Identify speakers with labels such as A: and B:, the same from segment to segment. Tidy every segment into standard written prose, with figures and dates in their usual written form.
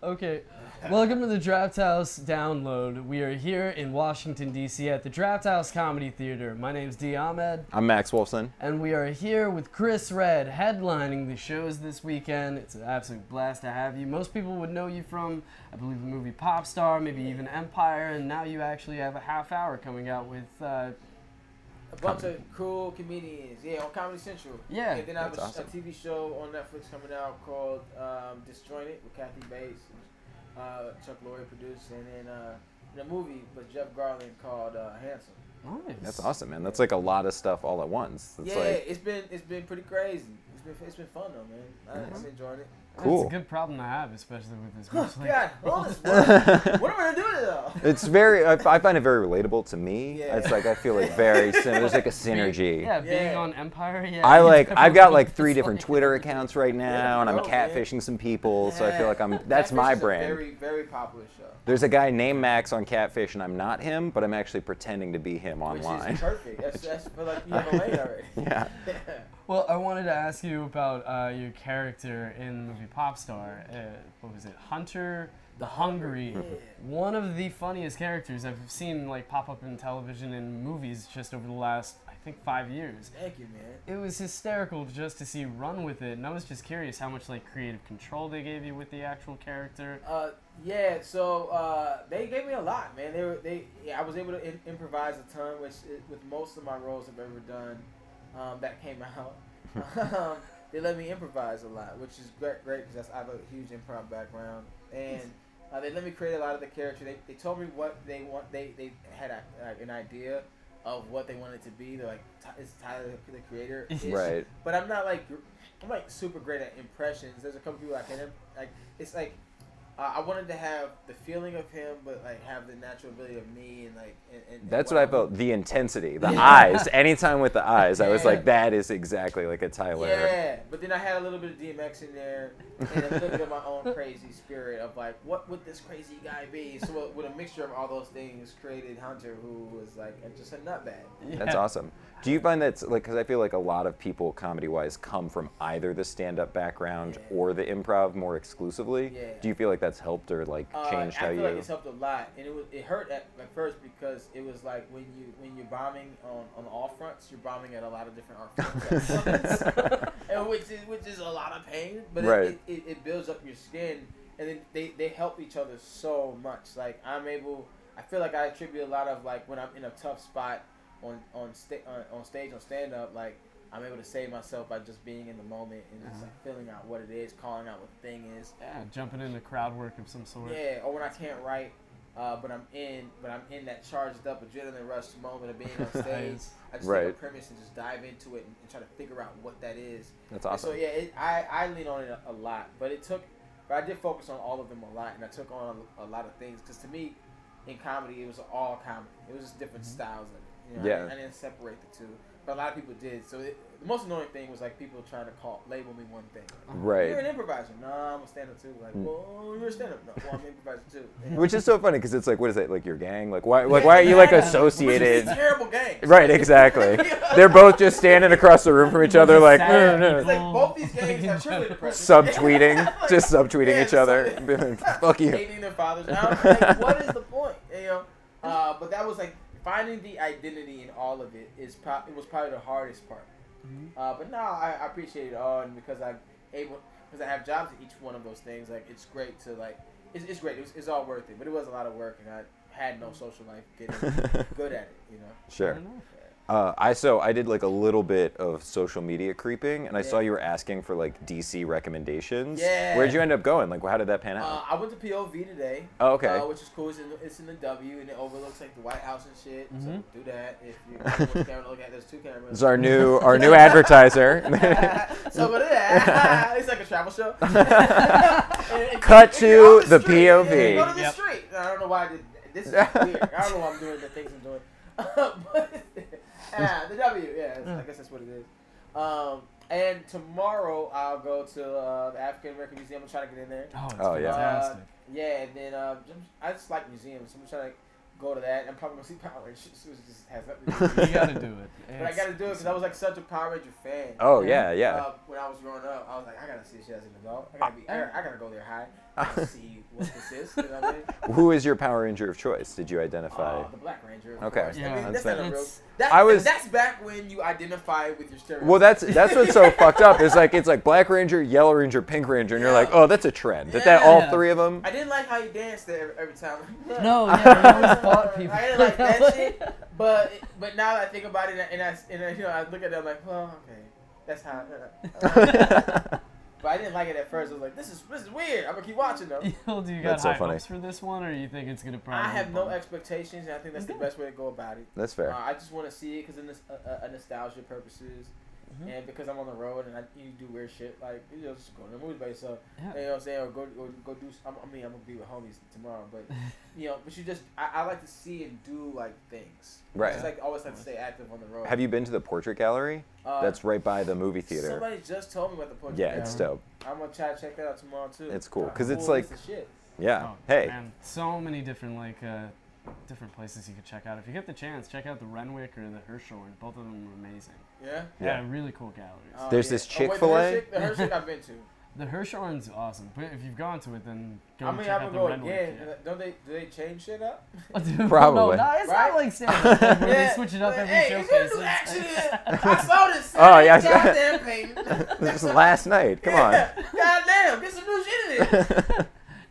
A: Okay, welcome to the Drafthouse download. We are here in Washington, D.C. at the Drafthouse Comedy Theater. My name's Dee Ahmed.
B: I'm Max Wolfson.
A: And we are here with Chris Red, headlining the shows this weekend. It's an absolute blast to have you. Most people would know you from, I believe, the movie Popstar, maybe even Empire, and now you actually have a half hour coming out with...
C: a bunch of cool comedians, yeah, on Comedy Central.
A: Yeah,
C: and then I have
B: awesome.
C: a TV show on Netflix coming out called Disjointed with Kathy Bates, Chuck Lorre produced, and then a movie with Jeff Garland called Handsome.
A: Nice.
B: That's awesome, man. That's like a lot of stuff all at once. It's like...
C: it's been pretty crazy. It's been fun though, man. I'm enjoying it.
A: It's
B: Cool.
A: a good problem to have, especially with this much.
C: God, all this work. What am I gonna do with it though?
B: It's very, I find it very relatable to me.
C: Yeah.
B: It's like, I feel like very similar. There's like a synergy.
A: Being on Empire, yeah.
B: I've got like 3 different Twitter accounts right now, and I'm
C: Oh,
B: catfishing some people, so I feel like that's my brand.
C: Very, very popular show.
B: There's a guy named Max on Catfish, and I'm not him, but I'm actually pretending to be him online.
C: Which is perfect. That's feel like you have a lane already.
B: Yeah.
A: Well, I wanted to ask you about your character in the movie Popstar. What was it? Hunter the Hungry.
C: Yeah.
A: One of the funniest characters I've seen like pop up in television and movies just over the last, I think, 5 years.
C: Thank you, man.
A: It was hysterical just to see you run with it, and I was just curious how much like creative control they gave you with the actual character.
C: Yeah, so they gave me a lot, man. I was able to improvise a ton, which with most of my roles I've ever done that came out. They let me improvise a lot, which is great because I have a huge improv background, and they let me create a lot of the character. They told me what they want. They had an idea of what they wanted to be. They're like, it's Tyler the Creator,
B: Right?
C: But I'm like super great at impressions. There's a couple people I can it's like. I wanted to have the feeling of him, but like have the natural ability of me, and
B: That's what I felt. The intensity, the eyes. Anytime with the eyes, I was like, that is exactly like a Tyler.
C: Yeah, but then I had a little bit of Dee and Max in there, and a little bit of my own crazy spirit of like, what would this crazy guy be? So with a mixture of all those things, created Hunter, who was like just a nutbag.
A: Yeah.
B: That's awesome. Do you find that's like, because I feel like a lot of people comedy-wise come from either the stand-up background or the improv more exclusively?
C: Yeah.
B: Do you feel like that's helped or like changed how
C: I
B: you?
C: feel like it's helped a lot, and it hurt at first because it was like when you're bombing on all fronts, you're bombing at a lot of different art forms, and which is a lot of pain, but
B: Right.
C: it builds up your skin, and then they help each other so much. Like I feel like I attribute a lot of like when I'm in a tough spot on stage on stand up, like I'm able to save myself by just being in the moment and just like feeling out what it is, calling out what the thing is.
A: Yeah, jumping into crowd work of some sort.
C: Yeah, or when I can't write, but I'm in that charged up adrenaline rush moment of being on stage. I just take a premise and just dive into it and try to figure out what that is.
B: That's awesome.
C: And so yeah, I lean on it a lot, but I did focus on all of them a lot, and I took on a lot of things because to me, in comedy, it was all comedy. It was just different styles of it. You know,
B: Yeah.
C: I didn't separate the two, but a lot of people did. So the most annoying thing was like people trying to label me one thing. Like,
B: Right.
C: You're an improviser. No, I'm a stand-up too. Like, well, you're a stand-up. No, well, I'm an improviser too. Yeah.
B: Which is so funny because it's like, what is it? Like your gang? Like why are you like associated?
C: Which is terrible gangs.
B: Right, exactly. They're both just standing across the room from each other, like
C: It's like both these gangs have cheerleader depression.
B: subtweeting, just subtweeting each other. Fuck you.
C: Hating their fathers. Like, what is the point? You know. But that was like finding the identity in all of it it was probably the hardest part. But no, I appreciate it all, and because I have jobs at each one of those things, like it's great to like it's great. It's all worth it, but it was a lot of work, and I had no social life getting good at it. You know.
B: Sure. I did like a little bit of social media creeping, and I saw you were asking for like DC recommendations.
C: Yeah.
B: Where'd you end up going? Like, how did that pan out?
C: I went to POV today.
B: Oh, okay.
C: Which is cool. It's in the W, and it overlooks like the White House and shit. So do that if you want the camera to look at. There's 2 cameras.
B: This is our new advertiser.
C: So go to that. It's like a travel show.
B: Cut to the
C: street,
B: POV.
C: Go to the street. I don't know why I did. This is weird. I don't know why I'm doing the things I'm doing. But the W, I guess that's what it is. And tomorrow I'll go to the African American Museum. I'm trying to get in there.
A: Oh, it's
B: yeah.
A: fantastic.
C: Yeah, and then I just like museums. So I'm trying to go to that. I'm probably gonna see Power Rangers, which just has nothing to do with it.
A: You gotta do it.
C: But I gotta do it because I was like such a Power Ranger fan.
B: Oh yeah.
C: When I was growing up, I was like, I gotta see this shit as an adult. I gotta go there high. I gotta see what this is. You know what I mean?
B: Who is your Power Ranger of choice? Did you identify?
C: The Black Ranger. Of
B: Okay.
C: course.
A: Yeah,
C: I mean,
B: that's
C: that's not a
B: fair.
C: real. That's back when you identify with your stereotypes.
B: Well, that's what's so fucked up. It's like Black Ranger, Yellow Ranger, Pink Ranger, and you're like, oh, that's a trend. That all three of them.
C: I didn't like how you danced there every time.
A: No, yeah, I always fought people.
C: I didn't like that shit. But now that I think about it, and I look at it, I'm like, well, okay, that's how. But I didn't like it at first. I was like, this is weird. I'm gonna keep watching though.
A: Do you got
B: That's so
A: high
B: funny.
A: hopes for this one, or you think it's gonna probably?
C: I have no expectations, and I think that's the best way to go about it.
B: That's fair.
C: I just want to see it because of nostalgia purposes, and because I'm on the road and you do weird shit like just go to the movies by yourself.
A: Yeah.
C: You know what I'm saying? Or go do. I'm gonna be with homies tomorrow, but but you just I like to see and do like things.
B: Right.
C: Just always like to stay active on the road.
B: Have you been to the Portrait Gallery? That's right by the movie theater.
C: Somebody just told me about the Portrait
B: Yeah,
C: Gallery.
B: it's dope.
C: I'm gonna try to check that out tomorrow too.
B: It's cool because it's
C: Cool
B: like,
C: piece of shit.
B: yeah.
A: Oh,
B: Hey.
A: man, so many different different places you could check out. If you get the chance, check out the Renwick or the Hirshhorn. Both of them are amazing.
C: Yeah.
A: Yeah, really cool galleries.
B: There's this Chick-fil-A.
C: The Hershey I've been to.
A: The Hirshhorn's awesome, but if you've gone to it, then go
C: I mean,
A: check
C: I'm
A: out
C: gonna
A: the
C: go
A: Renwick.
C: again.
A: Yeah.
C: Do they change shit up?
B: Probably.
A: No, it's
C: Right?
A: not like Sandwich where they switch it up every
C: hey,
A: showcase.
C: Is there action here? I saw this.
B: Oh, yeah.
C: Goddamn painting.
B: This was last night. Come on.
C: Goddamn, get some new shit in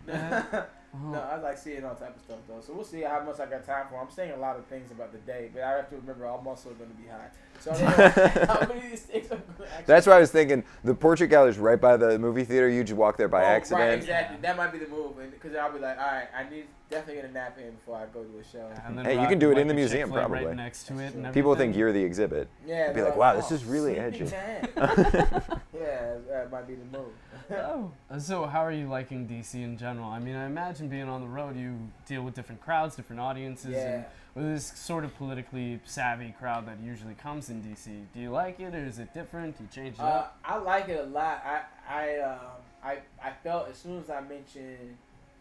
C: it.
A: Oh.
C: No, I like seeing all type of stuff though. So we'll see how much I got time for. I'm saying a lot of things about the day, but I have to remember I'm also going to be high. So I don't know how many of these things I'm going to actually.
B: That's why I was thinking the Portrait Gallery is right by the movie theater. You just walk there by accident.
C: Right, exactly. That might be the move, because I'll be like, all right, I need definitely get a nap in before I go to a show.
A: And then
B: Hey, you
A: rock
B: can do it
A: like
B: in the
A: a
B: museum,
A: Chick-fil-A
B: probably.
A: Right next to it and
B: People
A: everything.
B: think you're the exhibit.
C: Yeah,
B: Be
C: they're
B: like, wow, this is really
C: sleeping
B: edgy.
C: man. Yeah, that might be the move.
A: Oh, so how are you liking DC in general? I mean, I imagine being on the road, you deal with different crowds, different audiences, and with this sort of politically savvy crowd that usually comes in DC. Do you like it, or is it different? Do you change it up?
C: I like it a lot. I felt as soon as I mentioned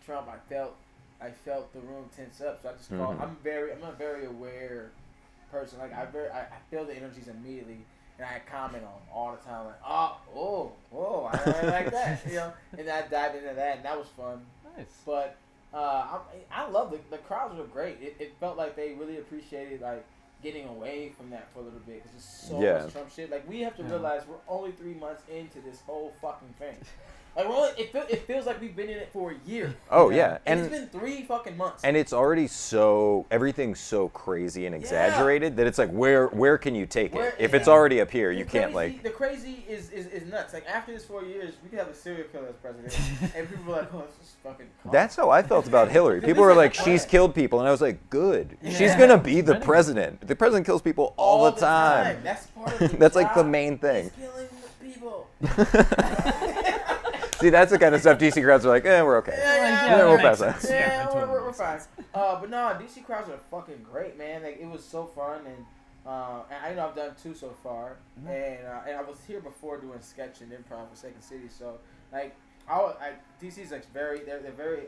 C: Trump, I felt the room tense up. So I just called. I'm a very aware person. Like I feel the energies immediately. And I comment on all the time, like, I don't like that, and I dived into that, and that was fun.
A: Nice.
C: But I love the crowds were great. It felt like they really appreciated like getting away from that for a little bit, because there's so much Trump shit. Like we have to realize we're only 3 months into this whole fucking thing. Like it feels like we've been in it for a year.
B: Oh yeah,
C: and it's been 3 fucking months.
B: And it's already everything's so crazy and exaggerated that it's like where can you take it? If it's already up here, you can't like.
C: The crazy is nuts. Like after this 4 years, we could have a serial killer as president, and people are like, oh, this is fucking. Calm.
B: That's how I felt about Hillary. People were like, she's killed people, and I was like, good. Yeah. She's gonna be the president. The president kills people all the time.
C: That's part of the
B: That's
C: job.
B: like the main thing.
C: He's killing the people.
B: See, that's the kind of stuff DC crowds are like, we're okay. We'll pass that.
C: Yeah, we're fine. But no, DC crowds are fucking great, man. Like it was so fun, and I know I've done 2 so far, and I was here before doing sketch and improv with Second City, so like DC's like they're very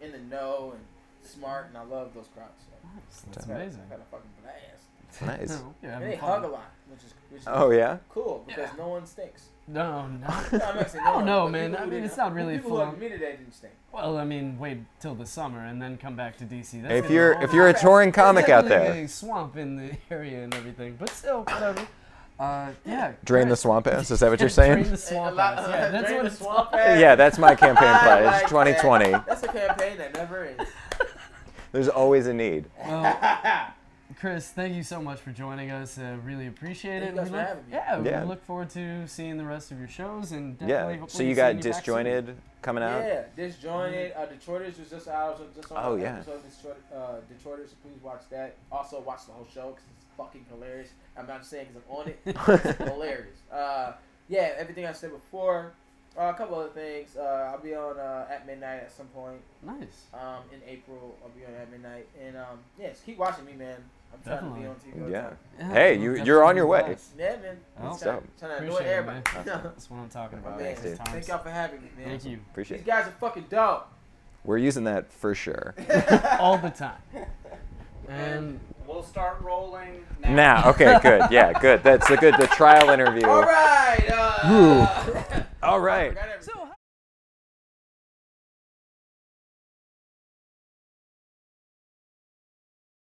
C: in the know and smart, and I love those crowds. So.
A: Nice. That's amazing.
C: I had a fucking blast.
B: Nice.
C: And they hug a lot, which is
B: oh yeah.
C: cool because no one stinks.
A: No.
C: I'm not saying
A: Oh no,
C: but
A: man.
C: people
A: I
C: who
A: mean,
C: didn't-
A: it's not really
C: people who
A: full.
C: hugged me today didn't stink.
A: Well, I mean, wait till the summer and then come back to DC. That's
B: If you're a touring comic out there,
A: a swamp in the area and everything, but still, whatever. Yeah.
B: drain the swamp ass. Is that what you're saying?
A: Drain the swamp ass. Yeah, that's
C: Drain
A: what
C: the
A: it's
C: swamp
A: called.
C: ass.
B: Yeah, that's my campaign
C: I
B: pledge.
C: like
B: 2020.
C: That's a campaign that never ends.
B: There's always a need.
A: Well, Chris, thank you so much for joining us. Really appreciate it.
C: Thank you guys for having me.
A: We look forward to seeing the rest of your shows and definitely
B: Yeah.
A: hopefully
B: So you
A: seeing
B: got
A: back soon.
B: Disjointed coming out.
C: Yeah, Disjointed. Detroiters was just out. Just on
B: Oh,
C: the
B: yeah.
C: episode of Detroiters. So please watch that. Also watch the whole show because it's fucking hilarious. I'm not just saying because I'm on it. It's hilarious. Yeah, everything I said before. A couple other things. I'll be on at midnight at some point.
A: Nice.
C: In April, I'll be on at midnight, and just keep watching me, man. I'm trying to be on TV. all the
B: Yeah.
C: time.
B: Hey, you're on your way.
A: Blast.
C: Yeah, man.
A: Oh.
C: I'm trying to annoy
A: Appreciate it,
C: everybody.
A: man. That's what I'm talking about.
C: Man,
B: dude.
C: thank y'all for having me, man.
A: Thank you.
B: Appreciate
C: These
B: it.
C: guys are fucking dope.
B: We're using that for sure.
A: All the time. And
D: We'll start rolling
B: Now, okay, good. Yeah, good. That's the trial interview.
C: All right.
B: All right.
C: I forgot everything.
A: so